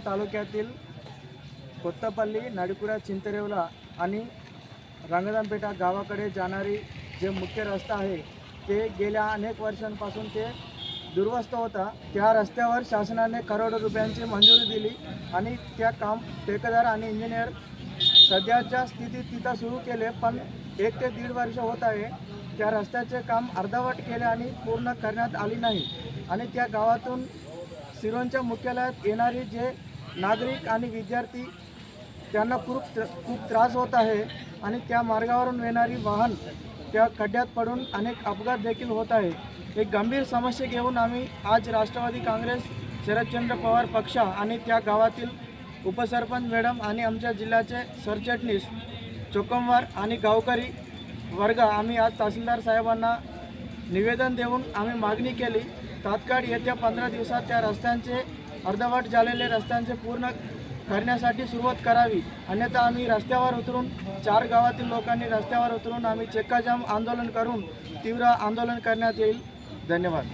तालुक्यातील कोत्तपल्ली, नाडीपुरा, चिंतरेवला आणि रंगदानपेटा गावाकडे जाणारी जे मुख्य रस्ता आहे ते गेल्या अनेक वर्षांपासून ते दुर्वस्थ होता। त्या रस्त्यावर शासनाने करोडो रुपयांची मंजुरी दिली आणि त्या काम ठेकेदार आणि इंजिनियर सध्याच्या स्थितीत तिथं सुरू केले, पण 1 ते 1.5 वर्ष होत आहे। त्या रस्त्याचे काम अर्धवट केले आणि पूर्ण करण्यात आली नाही आणि त्या गावातून सिरोंच्या मुख्यालयात येणारे जे नागरिक आणि विद्यार्थी त्यांना खूप त्रास होत आहे आणि त्या मार्गावरून येणारी वाहन त्या खड्ड्यात पडून अनेक अपघात देखील होत आहे। एक गंभीर समस्या घेऊन आम्ही आज राष्ट्रवादी काँग्रेस शरदचंद्र पवार पक्ष आणि त्या गावातील उपसरपंच मॅडम आणि आमच्या जिल्ह्याचे सरचिटणीस चोकमवार आणि गावकरी वर्ग आम्ही आज तहसीलदार साहेबांना निवेदन देऊन आम्ही मागणी केली, तात्काळ येत्या 15 दिवसात त्या रस्त्यांचे अर्धवट झालेले रस्त्यांचे पूर्ण करण्यासाठी सुरुवात करावी, अन्यथा आम्ही रस्त्यावर उतरून 4 गावातील लोकांनी रस्त्यावर उतरून आम्ही चक्काजाम आंदोलन करून तीव्र आंदोलन करण्यात येईल। धन्यवाद।